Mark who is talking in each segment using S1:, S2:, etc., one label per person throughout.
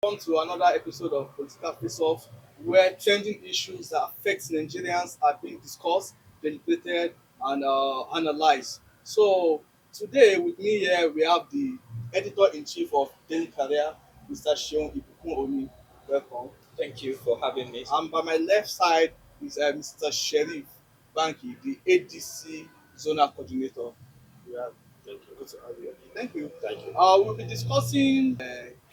S1: On to another episode of Political Face Off, where trending issues that affect Nigerians are being discussed, deliberated, and analyzed. So, today with me here, we have the Editor-in-Chief of Daily Courier, Mr. Seun Ibukun Oni. Welcome.
S2: Thank you for having me.
S1: And by my left side is Mr. Sheriff Banki, the ADC Zonal Coordinator. We are
S2: Thank you.
S1: good to have you. Thank you.
S2: Thank you.
S1: We'll be discussing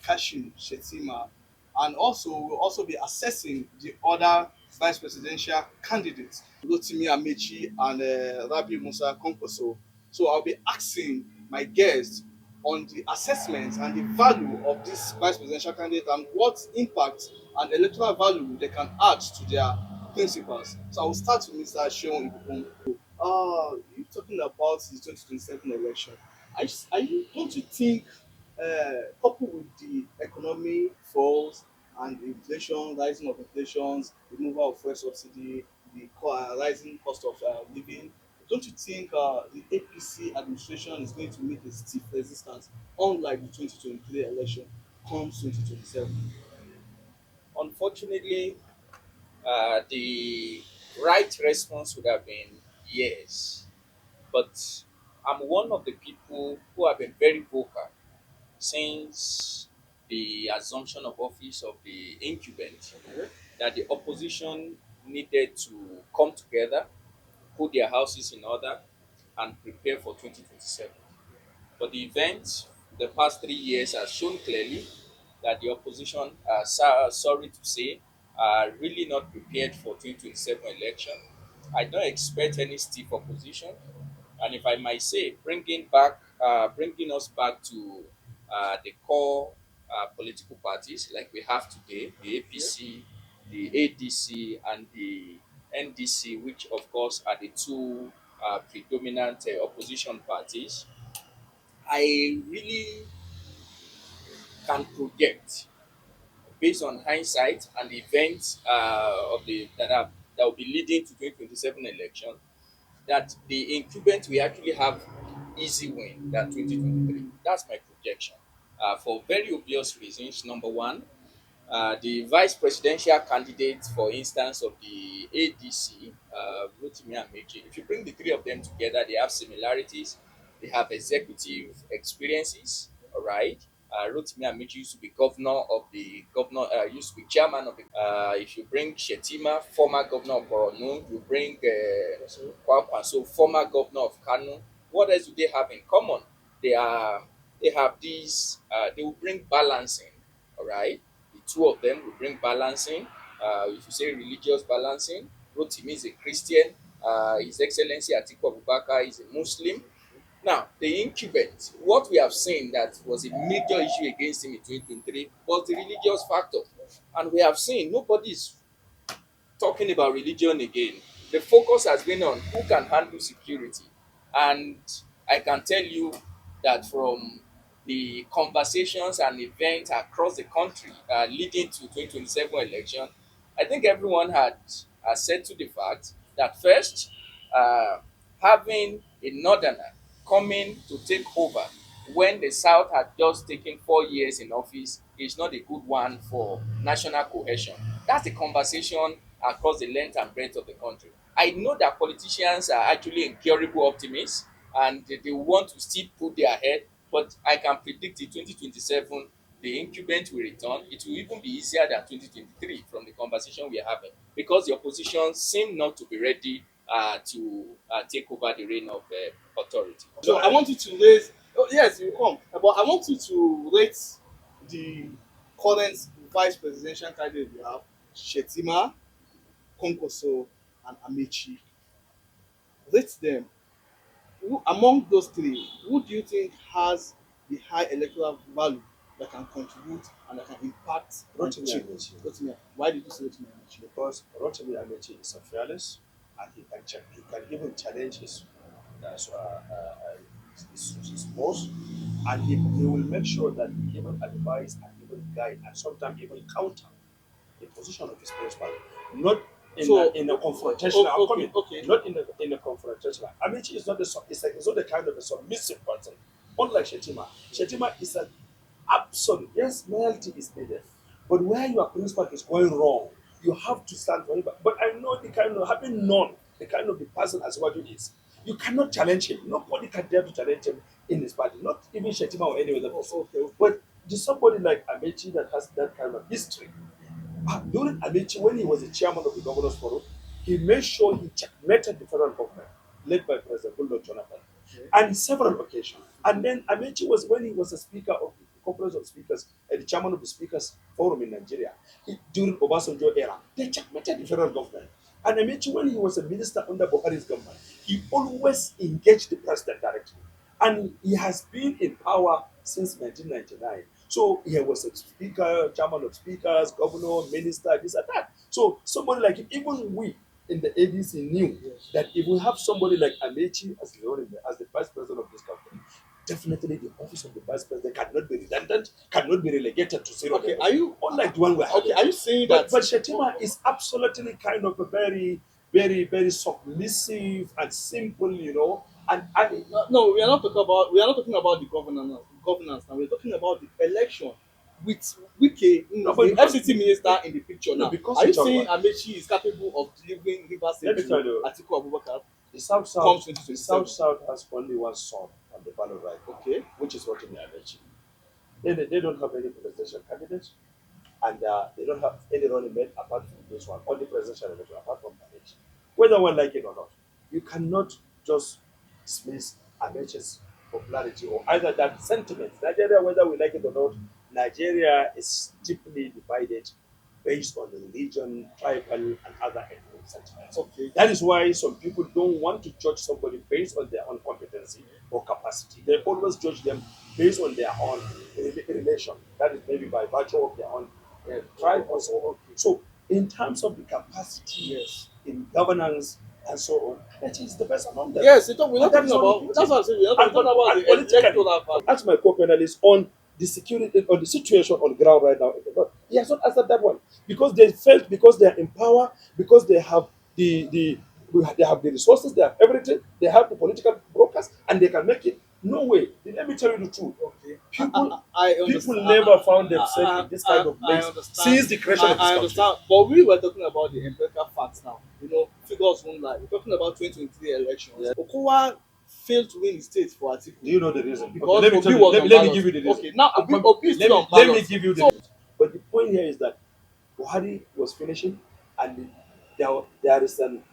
S1: Kashim Shettima, and we'll also be assessing the other vice presidential candidates, Rotimi Amaechi and Rabiu Musa Kwankwaso. So I'll be asking my guests on the assessment and the value of this vice presidential candidate and what impact and electoral value they can add to their principles. So I will start with Mr. Seun Ibukun. You talking about the 2027 election. Don't you think, coupled with the economic falls and the inflation, rising of inflations, removal of fuel subsidy, the rising cost of living, don't you think the APC administration is going to meet a stiff resistance, unlike the 2023 election, comes 2027?
S2: Unfortunately, the right response would have been yes, but I'm one of the people who have been very vocal since the assumption of office of the incumbent that the opposition needed to come together, put their houses in order, and prepare for 2027. But the event the past 3 years has shown clearly that the opposition, sorry to say, are really not prepared for 2027 election. I don't expect any stiff opposition, and if I might say, bringing us back to the core political parties like we have today, the APC, the ADC, and the NDC, which of course are the two predominant opposition parties. I really can project based on hindsight and the events that will be leading to 2027 election that the incumbent will actually have easy win than 2023. That's my projection. For very obvious reasons. Number one, the vice presidential candidate, for instance, of the ADC, Rotimi and Meji, if you bring the three of them together, they have similarities. They have executive experiences, all right? Rotimi and Meji used to be used to be chairman of the. If you bring Shettima, former governor of Borno, you bring Kwankwaso, former governor of Kano. What else do they have in common? They are they have these. They will bring balancing, all right? The two of them will bring balancing. If you say religious balancing, Rotimi is a Christian. His Excellency Atiku Abubakar is a Muslim. Now, the incumbent, what we have seen that was a major issue against him in 2023 was the religious factor. And we have seen nobody is talking about religion again. The focus has been on who can handle security. And I can tell you that from the conversations and events across the country leading to 2027 election, I think everyone had said to the fact that first, uh, having a northerner coming to take over when the South had just taken 4 years in office is not a good one for national cohesion. That's the conversation across the length and breadth of the country. I know that politicians are actually incurable optimists and they want to still put their head, but I can predict in 2027 the incumbent will return. It will even be easier than 2023 from the conversation we are having because the opposition seem not to be ready to take over the reign of authority.
S1: So I want you to raise. Oh, yes, you come. But I want you to rate the current vice presidential candidate we have, Shettima, Kwankwaso, and Amaechi. Rate them. Among those three, who do you think has the high electoral value that can contribute and that can impact
S3: Rotimi
S1: Nigeria?
S3: Amaechi,
S1: Rotimi. Why did you say Rotimi Amaechi?
S3: because Rotimi Amaechi is a fearless and he can even challenge his boss, and he will make sure that he even advise and even guide and sometimes even counter the position of his principal, not in a confrontational. Not in a confrontational. Amaechi is not is not the kind of a submissive person. Unlike Shettima is an absolute, yes, loyalty is needed, But where your principal is going wrong, you have to stand for it. But I know the kind of having known the kind of the person as what he is, you cannot challenge him. Nobody can dare to challenge him in his party, not even Shetima or any other person.
S1: Okay.
S3: But just somebody like Amechi that has that kind of history. During Amaechi, when he was the chairman of the Governors Forum, he made sure he checkmated the federal government led by President Goodluck Jonathan on several occasions. And then Amaechi was when he was a speaker of the conference of speakers and the chairman of the speakers forum in Nigeria during Obasanjo era. They checkmated the federal government. And Amaechi, when he was a minister under Buhari's government, he always engaged the president directly. And he has been in power since 1999. So he was a speaker, chairman of speakers, governor, minister, this and that. So somebody like him, even we in the ADC knew that if we have somebody like Amaechi as the vice president of this country, definitely the office of the vice president cannot be redundant, cannot be relegated to zero.
S1: Okay, are you
S3: unlike the one we're having?
S1: okay? Are you saying
S3: But,
S1: that?
S3: but Shettima is absolutely kind of a very, very, very submissive and simple, and
S1: No, we are not talking about the governance now. We're talking about the election with Wike,
S3: No, but
S1: the
S3: because-
S1: FCT minister in the picture
S3: No,
S1: now.
S3: because
S1: Are you
S3: we talk
S1: saying
S3: about-
S1: Amechi is capable of delivering Rivers
S3: Let me
S1: State
S3: tell
S1: to
S3: you.
S1: Atiku Abubakar?
S3: the South
S1: Come
S3: South,
S1: 2027.
S3: has only one son on the ballot right now,
S1: Okay.
S3: which is Rotimi Amaechi. They don't have any presidential candidates, and they don't have any running mate apart from this one, only presidential election apart from Amaechi. Whether one like it or not, you cannot just dismiss Amaechi's popularity or either that sentiment. Nigeria, whether we like it or not, Nigeria is deeply divided based on the religion, tribal, and other ethnic sentiments.
S1: Okay.
S3: That is why some people don't want to judge somebody based on their own competency or capacity. They always judge them based on their own relation. That is maybe by virtue of their own tribe or so on. So, in terms of the capacity
S1: Yes.
S3: in governance and so on, that is the best among them.
S1: Yes, we're not
S3: And that
S1: talking
S3: is what
S1: about.
S3: we
S1: That's what I'm saying. We're not
S3: And
S1: talking about
S3: and
S1: the
S3: politically,
S1: electoral value.
S3: ask my co-panelists on the security, on the situation on ground right now in the north. He has not answered that one because they felt because they are in power, because they have they have the resources, they have everything, they have the political brokers, and they can make it. No way. Let me tell you the truth.
S1: Okay.
S3: People,
S1: I
S3: people
S1: understand.
S3: never found themselves in this kind of
S1: I
S3: place
S1: understand.
S3: since the creation of this
S1: I
S3: country.
S1: understand. But we were talking about the empirical facts now. Figures won't lie. We're talking about 2023 elections.
S3: Yeah.
S1: Okowa failed to win the state for Atiku.
S3: Do you know the reason?
S1: Because
S3: let me
S1: Obi
S3: tell you,
S1: was
S3: let,
S1: on
S3: let me
S1: ballot.
S3: give you the reason.
S1: Okay, now Obi is
S3: let
S1: still
S3: me,
S1: on
S3: let
S1: ballot.
S3: me give you the reason. But the point here is that Buhari was finishing, and there is an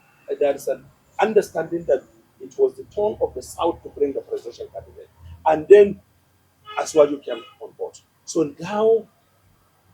S3: understanding that it was the turn of the South to bring the presidential candidate, and then Aswaju came on board. So now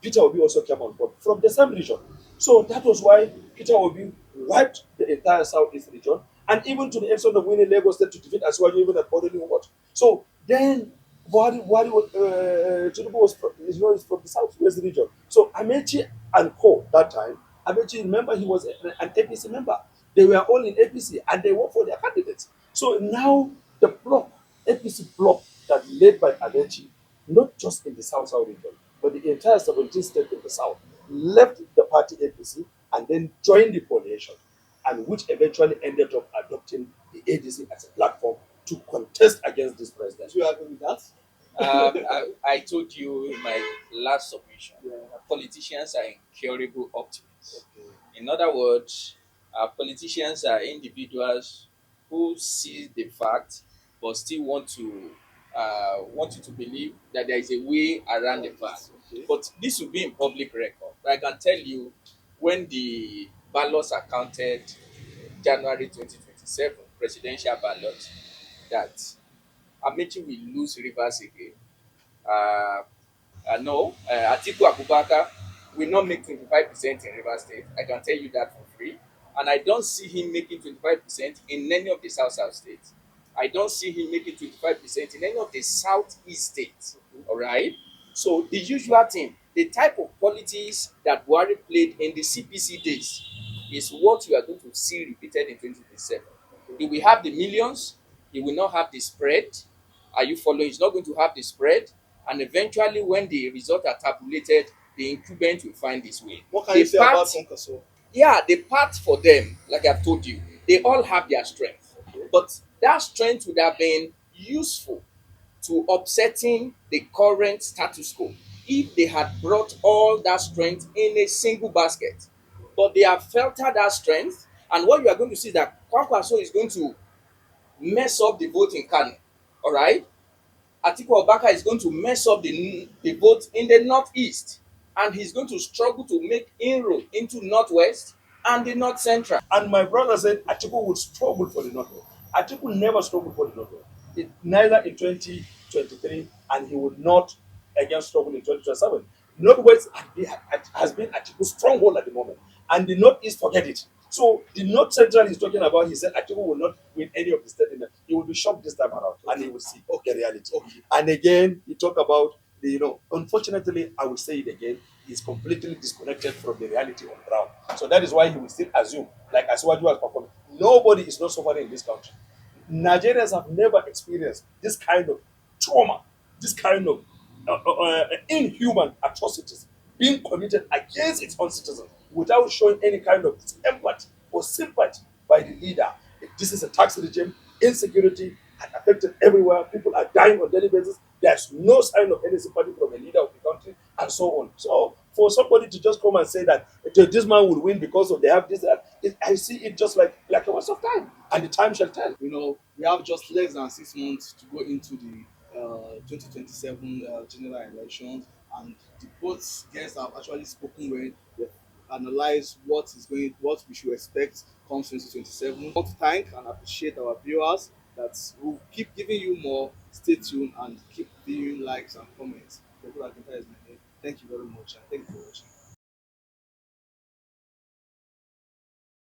S3: Peter Obi also came on board from the same region. So that was why Peter Obi wiped the entire Southeast region, and even to the extent of winning Lagos State to defeat Aswaju even at Bodo what. So then Tinubu was is from the Southwest region. So Amechi and Co. that time, Amechi, remember he was an APC member. They were all in APC and they worked for their candidates. So now the APC bloc that led by Amechi, not just in the South region, but the entire 17 states in the South, left the party APC and then joined the coalition, and which eventually ended up adopting the ADC as a platform to contest against this president.
S1: Do you agree with that?
S2: I told you in my last submission,
S1: Yeah.
S2: politicians are incurable optimists. In other words, politicians are individuals who see the fact but still want you to believe that there is a way around the fact.
S1: Okay.
S2: But this will be in public record. I can tell you when the ballots are counted January 2027 presidential ballot that Amaechi will lose Rivers again. No, Atiku Abubakar will not make 25% in Rivers State. I can tell you that for free. And I don't see him making 25% in any of the South states. I don't see him making 25% in any of the Southeast states. All right? So the usual thing, the type of politics that Buhari played in the CPC days is what you are going to see repeated in 2027. He will have the millions, he will not have the spread. Are you following? He's not going to have the spread. And eventually, when the results are tabulated, the incumbent will find his way.
S1: What can
S2: The
S1: you say about
S2: part-
S1: Kwankwaso?
S2: Yeah, the part for them, like I've told you, they all have their strength. But that strength would have been useful to upsetting the current status quo. if they had brought all that strength in a single basket. But they have filtered that strength, and what you are going to see is that Kwankwaso is going to mess up the vote in Kano. All right? Atiku Abubakar is going to mess up the vote in the northeast, and he's going to struggle to make inroad into northwest and the north central.
S3: And my brother said Atiku would struggle for the Northwest. Atiku never struggled for the Northwest. Neither in 2023, and he would not again struggle in 2027. Northwest has been Atiku's stronghold at the moment, and the Northeast forget it. So the North Central he's talking about, he said Atiku will not win any of the state. He will be shocked this time around, and he will see the reality.
S1: Okay.
S3: And again, he talk about unfortunately, I will say it again, he's completely disconnected from the reality on ground. So that is why he will still assume, like Asiwaju has performed, nobody is not suffering in this country. Nigerians have never experienced this kind of trauma, this kind of inhuman atrocities being committed against its own citizens without showing any kind of empathy or sympathy by the leader. This is a tax regime, insecurity has affected everywhere. People are dying on daily basis. There's no sign of any sympathy from a leader of the country, and so on. So for somebody to just come and say that this man will win because of they have this, I see it just like a waste of time, and the time shall tell.
S1: We have just less than 6 months to go into the 2027 general elections, and the both guests have actually spoken when they analyze what we should expect comes 2027. I want to thank and appreciate our viewers that will keep giving you more. Stay tuned and keep leaving likes and comments. Kabir Akintayo is my name. Thank you very much, and thank you for watching.